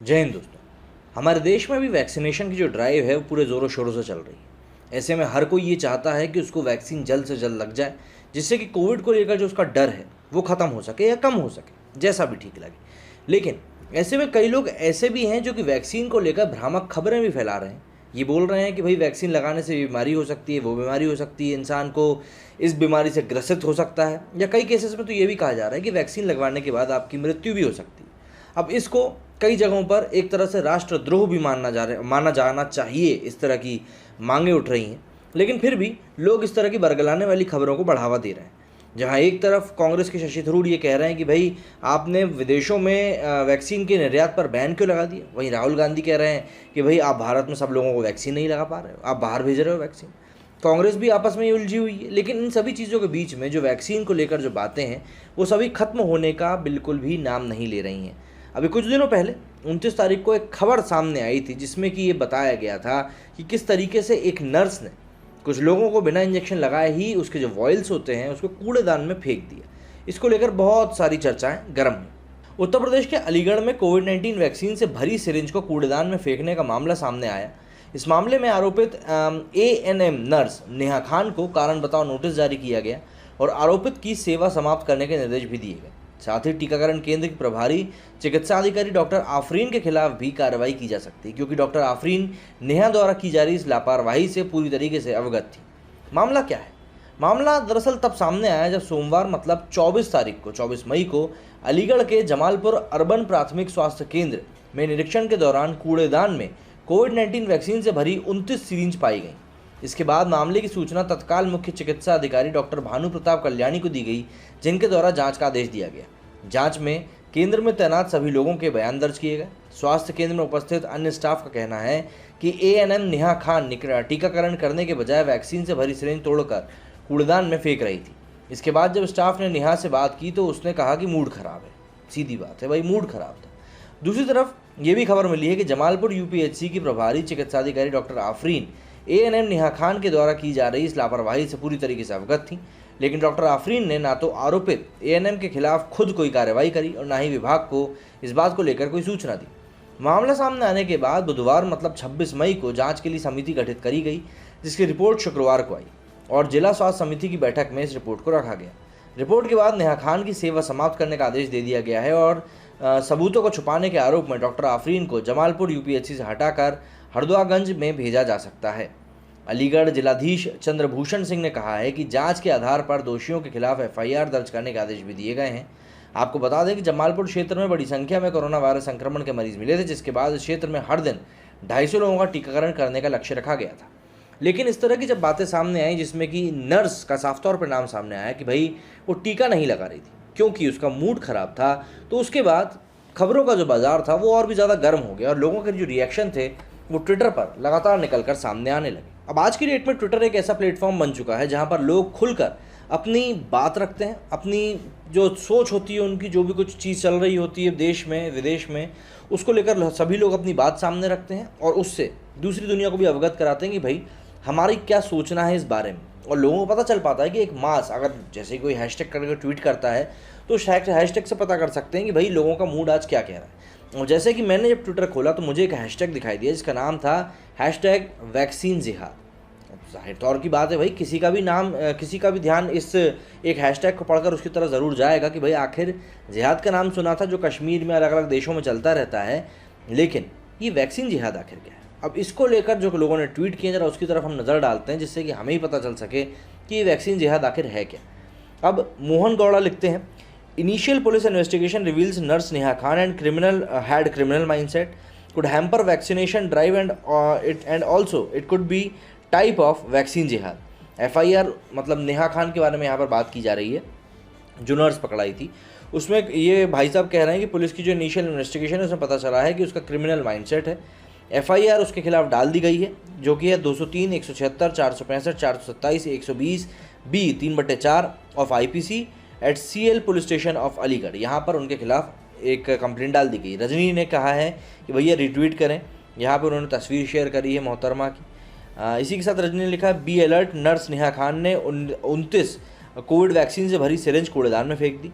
जय हिंद दोस्तों। हमारे देश में अभी वैक्सीनेशन की जो ड्राइव है वो पूरे ज़ोरों शोरों से चल रही है। ऐसे में हर कोई ये चाहता है कि उसको वैक्सीन जल्द से जल्द लग जाए, जिससे कि कोविड को लेकर जो उसका डर है वो ख़त्म हो सके या कम हो सके, जैसा भी ठीक लगे। लेकिन ऐसे में कई लोग ऐसे भी हैं जो कि वैक्सीन को लेकर भ्रामक खबरें भी फैला रहे हैं। ये बोल रहे हैं कि भाई वैक्सीन लगाने से बीमारी हो सकती है, वो बीमारी हो सकती है, इंसान को इस बीमारी से ग्रसित हो सकता है, या कई केसेस में तो ये भी कहा जा रहा है कि वैक्सीन लगवाने के बाद आपकी मृत्यु भी हो सकती है। अब इसको कई जगहों पर एक तरह से राष्ट्रद्रोह भी माना जाना चाहिए, इस तरह की मांगें उठ रही हैं। लेकिन फिर भी लोग इस तरह की बरगलाने वाली खबरों को बढ़ावा दे रहे हैं। जहां एक तरफ कांग्रेस के शशि थरूर ये कह रहे हैं कि भाई आपने विदेशों में वैक्सीन के निर्यात पर बैन क्यों लगा दिया, वहीं राहुल गांधी कह रहे हैं कि भाई आप भारत में सब लोगों को वैक्सीन नहीं लगा पा रहे हो, आप बाहर भेज रहे हो वैक्सीन। कांग्रेस भी आपस में ही उलझी हुई है। लेकिन इन सभी चीज़ों के बीच में जो वैक्सीन को लेकर जो बातें हैं वो सभी खत्म होने का बिल्कुल भी नाम नहीं ले रही हैं। अभी कुछ दिनों पहले 29 तारीख को एक खबर सामने आई थी, जिसमें कि ये बताया गया था कि किस तरीके से एक नर्स ने कुछ लोगों को बिना इंजेक्शन लगाए ही उसके जो वॉयल्स होते हैं उसको कूड़ेदान में फेंक दिया। इसको लेकर बहुत सारी चर्चाएं गर्म हुई। उत्तर प्रदेश के अलीगढ़ में कोविड-19 वैक्सीन से भरी सिरिंज को कूड़ेदान में फेंकने का मामला सामने आया। इस मामले में आरोपित एएनएम नर्स नेहा खान को कारण बताओ नोटिस जारी किया गया और आरोपित की सेवा समाप्त करने के निर्देश भी दिए गए। साथ ही टीकाकरण केंद्र की प्रभारी चिकित्सा अधिकारी डॉक्टर आफरीन के खिलाफ भी कार्रवाई की जा सकती है, क्योंकि डॉक्टर आफरीन नेहा द्वारा की जा रही इस लापरवाही से पूरी तरीके से अवगत थी। मामला क्या है? मामला दरअसल तब सामने आया जब सोमवार मतलब 24 मई को अलीगढ़ के जमालपुर अर्बन प्राथमिक स्वास्थ्य केंद्र में निरीक्षण के दौरान कूड़ेदान में कोविड-19 वैक्सीन से भरी 29 सीरिंज पाई गई। इसके बाद मामले की सूचना तत्काल मुख्य चिकित्सा अधिकारी डॉक्टर भानु प्रताप कल्याणी को दी गई, जिनके द्वारा जांच का आदेश दिया गया। जांच में केंद्र में तैनात सभी लोगों के बयान दर्ज किए गए। स्वास्थ्य केंद्र में उपस्थित अन्य स्टाफ का कहना है कि एएनएम नेहा खान टीकाकरण करने के बजाय वैक्सीन से भरी सिरिंज तोड़कर कूड़ेदान में फेंक रही थी। इसके बाद जब स्टाफ ने नेहा से बात की तो उसने कहा कि मूड खराब है। सीधी बात है भाई, मूड खराब था। दूसरी तरफ ये भी खबर मिली है कि जमालपुर यूपीएचसी की प्रभारी चिकित्सा अधिकारी डॉक्टर आफरीन एएनएम नेहा खान के द्वारा की जा रही इस लापरवाही से पूरी तरीके से अवगत थी। लेकिन डॉक्टर आफरीन ने ना तो आरोपित एएनएम के खिलाफ खुद कोई कार्रवाई करी और ना ही विभाग को इस बात को लेकर कोई सूचना दी। मामला सामने आने के बाद बुधवार मतलब 26 मई को जांच के लिए समिति गठित करी गई, जिसकी रिपोर्ट शुक्रवार को आई और जिला स्वास्थ्य समिति की बैठक में इस रिपोर्ट को रखा गया। रिपोर्ट के बाद नेहा खान की सेवा समाप्त करने का आदेश दे दिया गया है और सबूतों को छुपाने के आरोप में डॉक्टर आफरीन को जमालपुर यूपीएचसी से हटाकर हरदुआगंज में भेजा जा सकता है। अलीगढ़ जिलाधीश चंद्रभूषण सिंह ने कहा है कि जांच के आधार पर दोषियों के खिलाफ एफआईआर दर्ज करने के आदेश भी दिए गए हैं। आपको बता दें कि जमालपुर क्षेत्र में बड़ी संख्या में कोरोना वायरस संक्रमण के मरीज मिले थे, जिसके बाद इस क्षेत्र में हर दिन 250 लोगों का टीकाकरण करने का लक्ष्य रखा गया था। लेकिन इस तरह की जब बातें सामने आई, जिसमें कि नर्स का साफ तौर पर नाम सामने आया कि भाई वो टीका नहीं लगा रही थी क्योंकि उसका मूड खराब था, तो उसके बाद खबरों का जो बाजार था वो और भी ज़्यादा गर्म हो गया और लोगों के जो रिएक्शन थे वो ट्विटर पर लगातार निकलकर सामने आने लगे। अब आज की डेट में ट्विटर एक ऐसा प्लेटफॉर्म बन चुका है जहां पर लोग खुलकर अपनी बात रखते हैं, अपनी जो सोच होती है, उनकी जो भी कुछ चीज़ चल रही होती है देश में विदेश में, उसको लेकर सभी लोग अपनी बात सामने रखते हैं और उससे दूसरी दुनिया को भी अवगत कराते हैं कि भाई हमारी क्या सोचना है इस बारे में। और लोगों को पता चल पाता है कि एक मास अगर जैसे कोई हैशटैग करके ट्वीट करता है तो उस हैशटैग से पता कर सकते हैं कि भाई लोगों का मूड आज क्या कह रहा है। और जैसे कि मैंने जब ट्विटर खोला तो मुझे एक हैशटैग दिखाई दिया जिसका नाम था #वैक्सीन जिहाद। जाहिर तौर की बात है भाई, किसी का भी नाम किसी का भी ध्यान इस एक हैशटैग को पढ़कर उसकी तरफ ज़रूर जाएगा कि भाई आखिर जिहाद का नाम सुना था जो कश्मीर में अलग अलग देशों में चलता रहता है, लेकिन ये वैक्सीन जिहाद आखिर क्या है। अब इसको लेकर जो लोगों ने ट्वीट किए जरा उसकी तरफ हम नज़र डालते हैं, जिससे कि हमें ही पता चल सके कि ये वैक्सीन जिहाद आखिर है क्या। अब मोहन गौड़ा लिखते हैं, initial police investigation reveals nurse Neha Khan and criminal mindset could hamper vaccination drive and also it could be type of vaccine jihad। FIR मतलब नेहा खान के बारे में यहाँ पर बात की जा रही है जो नर्स पकड़ाई थी। उसमें ये भाई साहब कह रहे हैं कि पुलिस की जो इनिशियल इन्वेस्टिगेशन है उसमें पता चला है कि उसका क्रिमिनल माइंडसेट है। एफआईआर उसके खिलाफ डाल दी गई है जो कि है 203, 176, 465, 427, 120 B 3/4 of IPC at CL police station of Aligarh. यहाँ पर उनके खिलाफ एक कंप्लेंट डाल दी गई। रजनी ने कहा है कि भैया रिट्वीट करें, यहाँ पर उन्होंने तस्वीर शेयर करी है मोहतरमा की। इसी के साथ रजनी ने लिखा है, be alert, nurse Neha Khan ने 29 कोविड वैक्सीन से भरी सिरिंज कूड़ेदान में फेंक दी।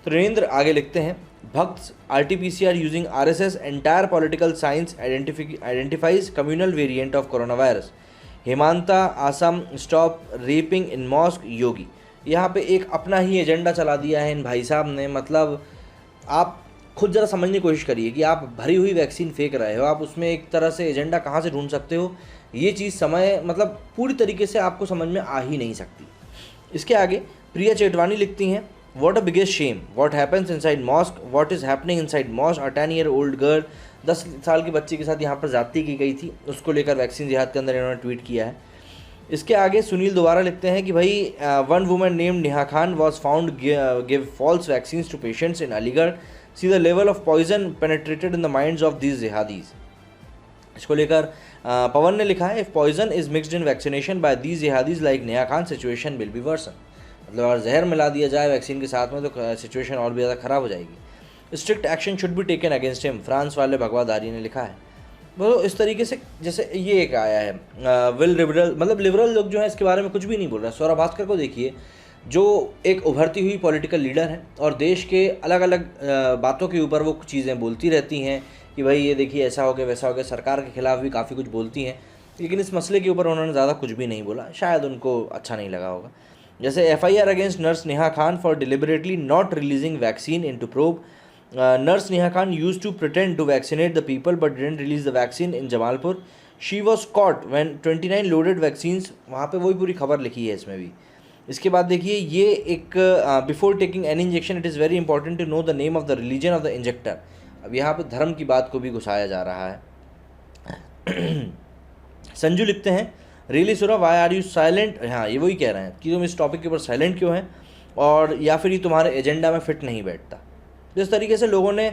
त्रिनेंद्र आगे लिखते हैं, भक्त RT-PCR using RSS entire political science identifies communal variant of corona virus. Hemanta Assam stop raping in mosque Yogi. यहाँ पे एक अपना ही एजेंडा चला दिया है इन भाई साहब ने। मतलब आप खुद ज़रा समझने की कोशिश करिए कि आप भरी हुई वैक्सीन फेंक रहे हो, आप उसमें एक तरह से एजेंडा कहाँ से ढूंढ सकते हो, ये चीज़ समय मतलब पूरी तरीके से आपको समझ में आ ही नहीं सकती। इसके आगे प्रिया चेटवानी लिखती हैं, what a biggest shame, what happens inside mosque, what is happening inside mosque. A 10-year-old girl, 10 साल की बच्ची के साथ यहाँ पर ज्यादती की गई थी, उसको लेकर वैक्सीन जिहाद के अंदर इन्होंने ट्वीट किया है। इसके आगे सुनील दोबारा लिखते हैं कि भाई one woman named Neha Khan was found give false vaccine to patients in Aligarh, see the level of poison penetrated in the minds of these jihadis. इसको लेकर पवन ने लिखा है, if poison is mixed in vaccination by these jihadis like Neha Khan, situation will be worsen. मतलब अगर जहर मिला दिया जाए वैक्सीन के साथ में तो सिचुएशन और भी ज़्यादा ख़राब हो जाएगी। Strict action should be taken against him, France वाले भगवाधारी ने लिखा है। वो इस तरीके से जैसे ये एक आया है विल लिबरल, मतलब लिबरल लोग जो है इसके बारे में कुछ भी नहीं बोल रहे। सौरभ भास्कर को देखिए, जो एक उभरती हुई पॉलिटिकल लीडर है और देश के अलग अलग बातों के ऊपर वो चीज़ें बोलती रहती हैं कि भाई ये देखिए ऐसा हो गया वैसा हो गया, सरकार के खिलाफ भी काफ़ी कुछ बोलती हैं, लेकिन इस मसले के ऊपर उन्होंने ज़्यादा कुछ भी नहीं बोला, शायद उनको अच्छा नहीं लगा होगा। जैसे FIR against nurse Neha Khan for deliberately not releasing vaccine into probe. Nurse Neha Khan used to pretend to vaccinate the people but didn't release the vaccine in Jamalpur. She was caught when 29 loaded vaccines, वहाँ पे वही पूरी खबर लिखी है इसमें भी। इसके बाद देखिए ये एक before taking any injection it is very important to know the name of the religion of the injector. अब यहाँ पे धर्म की बात को भी घुसाया जा रहा है। संजू लिखते हैं, रियली सुरा वाई आर यू साइलेंट। हाँ, ये वही कह रहे हैं कि तुम इस टॉपिक के ऊपर साइलेंट क्यों हैं, और या फिर ये तुम्हारे एजेंडा में फिट नहीं बैठता। जिस तरीके से लोगों ने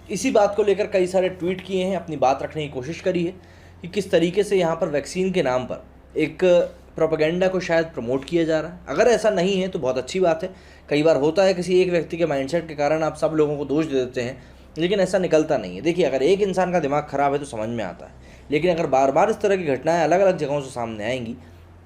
इसी बात को लेकर कई सारे ट्वीट किए हैं, अपनी बात रखने की कोशिश करी है कि किस तरीके से यहाँ पर वैक्सीन के नाम पर एक प्रोपेगेंडा को शायद प्रमोट किया जा रहा है। अगर ऐसा नहीं है तो बहुत अच्छी बात है। कई बार होता है किसी एक व्यक्ति के माइंडसेट के कारण आप सब लोगों को दोष दे देते हैं, लेकिन ऐसा निकलता नहीं है। देखिए, अगर एक इंसान का दिमाग ख़राब है तो समझ में आता है, लेकिन अगर बार बार इस तरह की घटनाएं अलग अलग जगहों से सामने आएंगी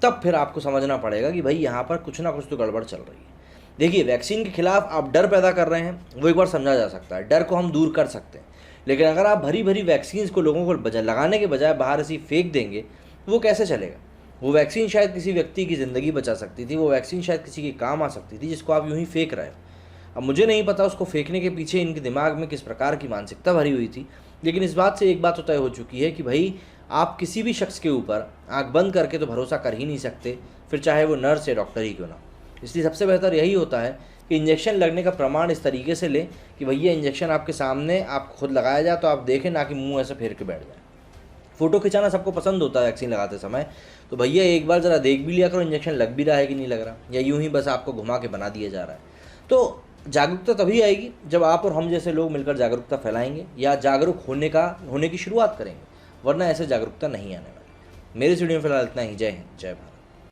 तब फिर आपको समझना पड़ेगा कि भाई यहाँ पर कुछ ना कुछ तो गड़बड़ चल रही है। देखिए, वैक्सीन के खिलाफ आप डर पैदा कर रहे हैं, वो एक बार समझा जा सकता है, डर को हम दूर कर सकते हैं, लेकिन अगर आप भरी भरी वैक्सीन को लोगों को लगाने के बजाय बाहर ऐसी फेंक देंगे तो वो कैसे चलेगा। वो वैक्सीन शायद किसी व्यक्ति की ज़िंदगी बचा सकती थी, वो वैक्सीन शायद किसी के काम आ सकती थी, जिसको आप यूं ही फेंक रहे हो। अब मुझे नहीं पता उसको फेंकने के पीछे इनके दिमाग में किस प्रकार की मानसिकता भरी हुई थी, लेकिन इस बात से एक बात तो तय हो चुकी है कि भाई आप किसी भी शख्स के ऊपर आंख बंद करके तो भरोसा कर ही नहीं सकते, फिर चाहे वो नर्स या डॉक्टर ही क्यों ना। इसलिए सबसे बेहतर यही होता है कि इंजेक्शन लगने का प्रमाण इस तरीके से लें कि भैया इंजेक्शन आपके सामने आप खुद लगाया जाए तो आप देखें, ना कि मुंह ऐसे फेर के बैठ जाए। फ़ोटो खिंचाना सबको पसंद होता है वैक्सीन लगाते समय, तो भैया एक बार ज़रा देख भी लिया करो इंजेक्शन लग भी रहा है कि नहीं लग रहा, या यूं ही बस आपको घुमा के बना दिया जा रहा है। तो जागरूकता तभी आएगी जब आप और हम जैसे लोग मिलकर जागरूकता फैलाएंगे या जागरूक होने की शुरुआत करेंगे, वरना ऐसे जागरूकता नहीं आने वाली। मेरे वीडियो में फिलहाल इतना ही। जय हिंद, जय भारत।